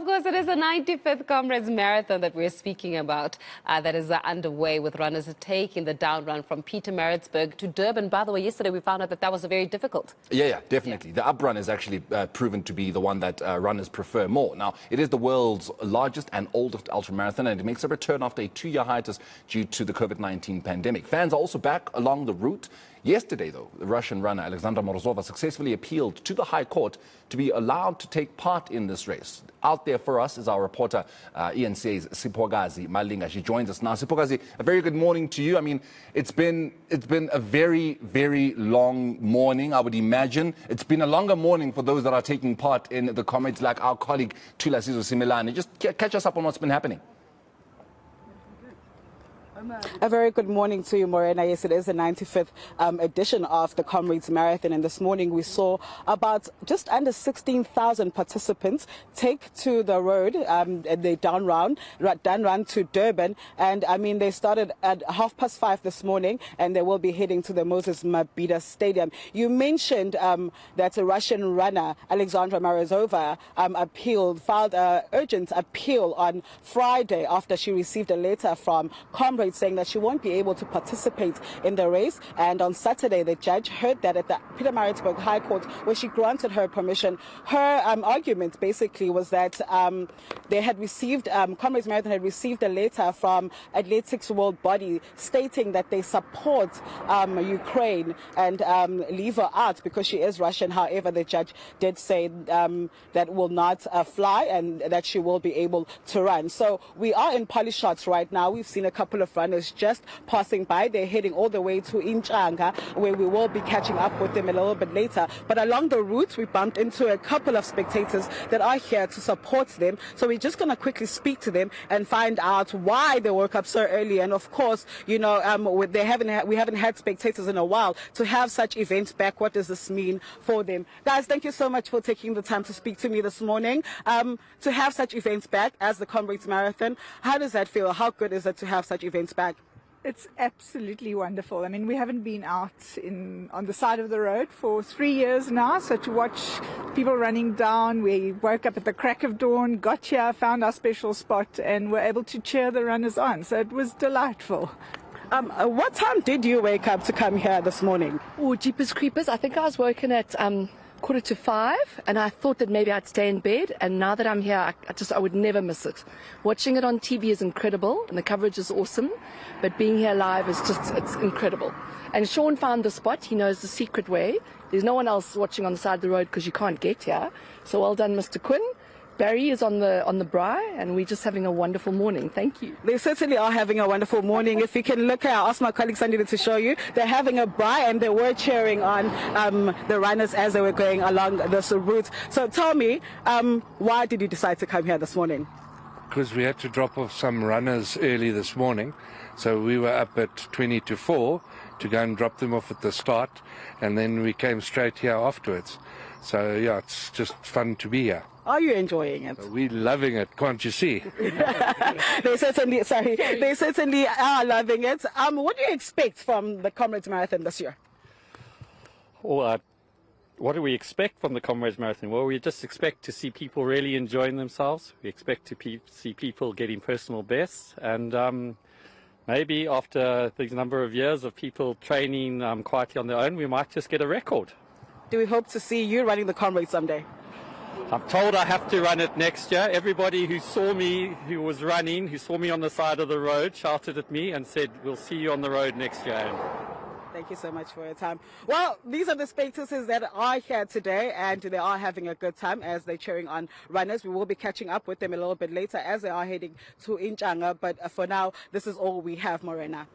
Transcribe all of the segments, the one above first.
Of course, it is the 95th Comrades Marathon that we're speaking about that is underway, with runners taking the down run from Pietermaritzburg to Durban. By the way, yesterday we found out that was very difficult. Yeah, definitely. The up run is actually proven to be the one that runners prefer more. Now, it is the world's largest and oldest ultramarathon, and it makes a return after a 2-year hiatus due to the COVID-19 pandemic. Fans are also back along the route. Yesterday, though, the Russian runner Alexandra Morozova successfully appealed to the High Court to be allowed to take part in this race. Out there for us is our reporter, eNCA's Siphokazi Malinga. She joins us now. Siphokazi, a very good morning to you. I mean, it's been a very, very long morning, I would imagine. It's been a longer morning for those that are taking part in the Comrades, like our colleague Thulasizwe Simelane. Just catch us up on what's been happening. A very good morning to you, Morena. Yes, it is the 95th edition of the Comrades Marathon, and this morning we saw about just under 16,000 participants take to the road, the down run to Durban, and I mean they started at 5:30 this morning, and they will be heading to the Moses Mabhida Stadium. You mentioned that a Russian runner, Alexandra Morozova, filed an urgent appeal on Friday after she received a letter from Comrades saying that she won't be able to participate in the race. And on Saturday, the judge heard that at the Pietermaritzburg High Court, where she granted her permission. Her argument basically was that they had received, Comrades Marathon had received a letter from Athletics World Body stating that they support Ukraine and leave her out because she is Russian. However, the judge did say that will not fly and that she will be able to run. So we are in Polyshots right now. We've seen a couple of runners just passing by. They're heading all the way to eNCA, where we will be catching up with them a little bit later. But along the route, we bumped into a couple of spectators that are here to support them. So we're just going to quickly speak to them and find out why they woke up so early. And of course, you know, we haven't had spectators in a while. To have such events back, what does this mean for them? Guys, thank you so much for taking the time to speak to me this morning. To have such events back as the Comrades Marathon, how does that feel? How good is it to have such events back? It's absolutely wonderful. I mean, we haven't been out on the side of the road for 3 years now, so to watch people running down, we woke up at the crack of dawn, got here, found our special spot, and were able to cheer the runners on. So it was delightful. What time did you wake up to come here this morning? Oh, jeepers creepers. I think I was woken at 4:45, and I thought that maybe I'd stay in bed, and now that I'm here, I would never miss it. Watching it on TV is incredible, and the coverage is awesome, but being here live is it's incredible. And Sean found the spot. He knows the secret way. There's no one else watching on the side of the road because you can't get here. So well done, Mr. Quinn. Barry is on the braai, and we're just having a wonderful morning. Thank you. They certainly are having a wonderful morning. If you can look, I'll ask my colleague Sandile to show you. They're having a braai, and they were cheering on the runners as they were going along this route. So tell me, why did you decide to come here this morning? Because we had to drop off some runners early this morning. So we were up at 20 to 4 to go and drop them off at the start, and then we came straight here afterwards. So yeah, it's just fun to be here. Are you enjoying it? We're loving it, can't you see? They certainly are loving it. What do you expect from the Comrades Marathon this year? Well, what do we expect from the Comrades Marathon? Well, we just expect to see people really enjoying themselves. We expect to see people getting personal bests, and maybe after the number of years of people training quietly on their own, we might just get a record. Do we hope to see you running the Comrades someday? I'm told I have to run it next year. Everybody who saw me, who was running, who saw me on the side of the road, shouted at me and said, "We'll see you on the road next year." Thank you so much for your time. Well, these are the spectators that are here today, and they are having a good time as they're cheering on runners. We will be catching up with them a little bit later as they are heading to eNCA, but for now, this is all we have, Morena.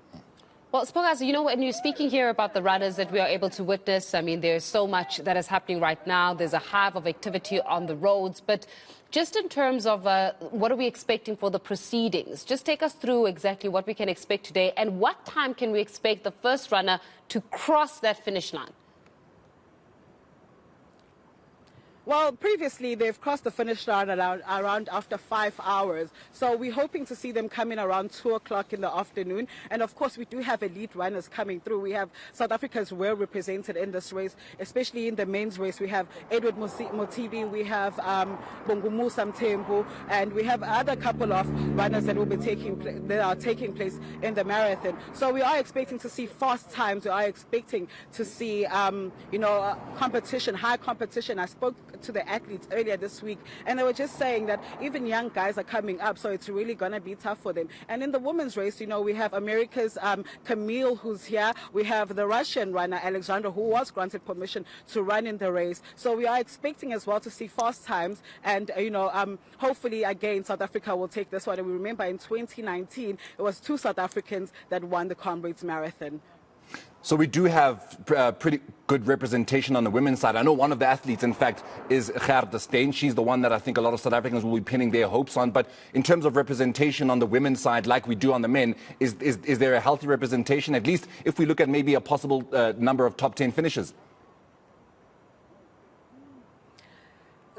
Well, Siphokazi, you know, when you're speaking here about the runners that we are able to witness, I mean, there's so much that is happening right now. There's a hive of activity on the roads. But just in terms of what are we expecting for the proceedings, just take us through exactly what we can expect today, and what time can we expect the first runner to cross that finish line? Well, previously they've crossed the finish line around after 5 hours. So we're hoping to see them come in around 2 o'clock in the afternoon. And of course, we do have elite runners coming through. We have South Africa's well represented in this race, especially in the men's race. We have Edward Motibi, we have Bongumusa Mthembu, and we have other couple of runners that will be taking place in the marathon. So we are expecting to see fast times. We are expecting to see, competition, high competition. I spoke to the athletes earlier this week, and they were just saying that even young guys are coming up, so it's really going to be tough for them. And in the women's race, we have America's Camille, who's here. We have the Russian runner, Alexandra, who was granted permission to run in the race. So we are expecting as well to see fast times, and, hopefully, again, South Africa will take this one. And we remember in 2019, it was 2 South Africans that won the Comrades Marathon. So we do have pretty good representation on the women's side. I know one of the athletes, in fact, is Gerda Steyn. She's the one that I think a lot of South Africans will be pinning their hopes on. But in terms of representation on the women's side, like we do on the men, is there a healthy representation, at least if we look at maybe a possible number of top 10 finishes?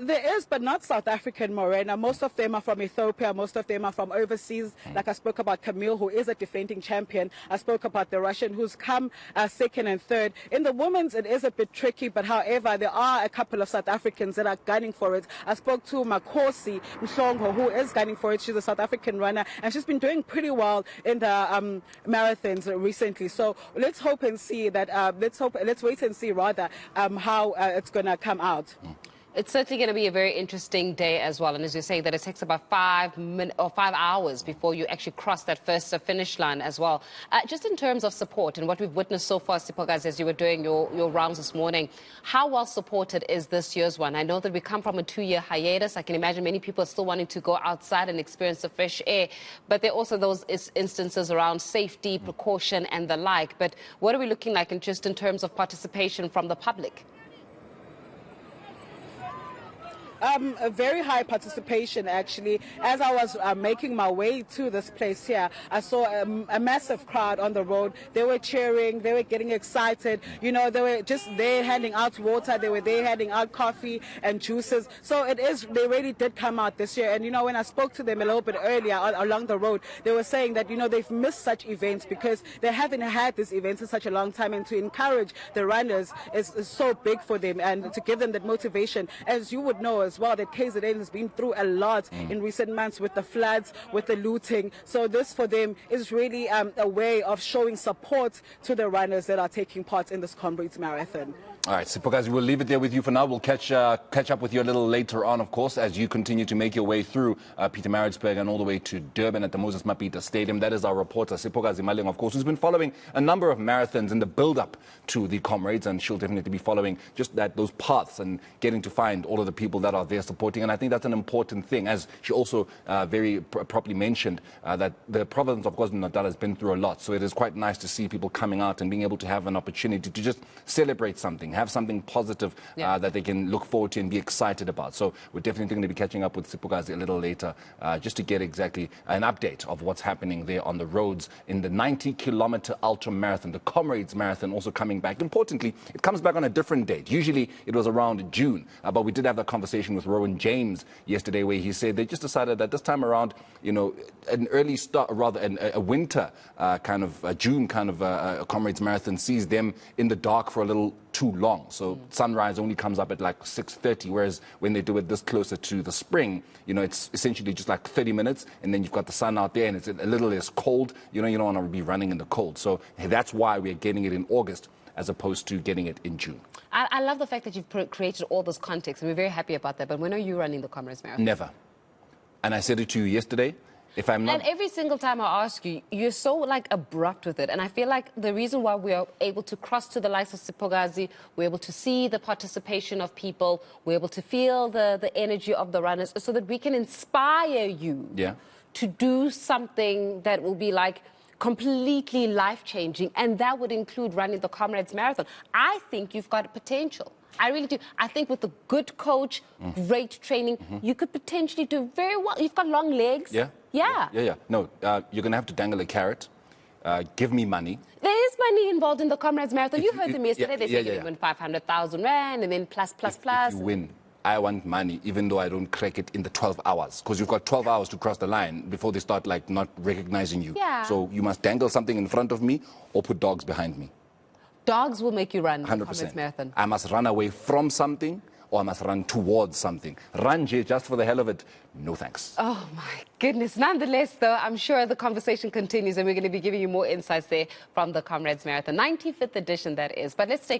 There is, but not South African, Morena. Most of them are from Ethiopia. Most of them are from overseas. Like I spoke about Camille, who is a defending champion. I spoke about the Russian, who's come second and third. In the women's, it is a bit tricky, but however, there are a couple of South Africans that are gunning for it. I spoke to Makosi Mhlongo, who is gunning for it. She's a South African runner, and she's been doing pretty well in the marathons recently. So let's hope and see that. Let's wait and see rather how it's going to come out. It's certainly going to be a very interesting day as well. And as you say, that it takes about 5 hours before you actually cross that first finish line as well. Just in terms of support and what we've witnessed so far, Siphokazi, as you were doing your rounds this morning, how well supported is this year's one? I know that we come from a 2-year hiatus. I can imagine many people are still wanting to go outside and experience the fresh air. But there are also those instances around safety, precaution and the like. But what are we looking like in terms of participation from the public? A very high participation, actually. As I was making my way to this place here, I saw a massive crowd on the road. They were cheering, they were getting excited. They were just there handing out water, they were there handing out coffee and juices. So they really did come out this year. And, when I spoke to them a little bit earlier along the road, they were saying that, they've missed such events because they haven't had these events in such a long time. And to encourage the runners is so big for them, and to give them that motivation. As you would know as well, that KZN has been through a lot in recent months with the floods, with the looting. So this for them is really a way of showing support to the runners that are taking part in this Comrades Marathon. All right, Siphokazi, we'll leave it there with you for now. We'll catch up with you a little later on, of course, as you continue to make your way through Pietermaritzburg and all the way to Durban at the Moses Mapita Stadium. That is our reporter, Siphokazi Malinga, of course, who's been following a number of marathons in the build-up to the Comrades, and she'll definitely be following just those paths and getting to find all of the people that are there supporting. And I think that's an important thing, as she also very properly mentioned, that the province of KwaZulu-Natal has been through a lot. So it is quite nice to see people coming out and being able to have an opportunity to just celebrate something, have something positive that they can look forward to and be excited about. So we're definitely going to be catching up with Siphokazi a little later just to get exactly an update of what's happening there on the roads in the 90-kilometer ultra marathon, the Comrades Marathon, also coming back. Importantly, it comes back on a different date. Usually it was around June, but we did have that conversation with Rowan James yesterday where he said they just decided that this time around, an early start, rather a winter kind of June kind of a Comrades Marathon sees them in the dark for a little too long. So sunrise only comes up at like 6:30, whereas when they do it this closer to the spring, it's essentially just like 30 minutes, and then you've got the sun out there and it's a little less cold. You don't want to be running in the cold. So that's why we're getting it in August as opposed to getting it in June. I love the fact that you've created all this context, and we're very happy about that. But when are you running the Comrades Marathon? Never. And I said it to you yesterday. If I'm not... And every single time I ask you, you're so abrupt with it. And I feel like the reason why we are able to cross to the likes of Siphokazi, we're able to see the participation of people, we're able to feel the energy of the runners, so that we can inspire you to do something that will be completely life-changing, and that would include running the Comrades Marathon. I think you've got potential. I really do. I think with a good coach, great training, you could potentially do very well. You've got long legs. Yeah. No, you're going to have to dangle a carrot. Give me money. There is money involved in the Comrades Marathon. You heard them yesterday. They said you win 500,000 rand and then plus. If you win. I want money, even though I don't crack it in the 12 hours. Because you've got 12 hours to cross the line before they start, like, not recognizing you. Yeah. So you must dangle something in front of me or put dogs behind me. Dogs will make you run the 100%. Comrades Marathon. I must run away from something or I must run towards something. Run just for the hell of it, no thanks. Oh, my goodness. Nonetheless, though, I'm sure the conversation continues and we're going to be giving you more insights there from the Comrades Marathon. 95th edition, that is. But let's take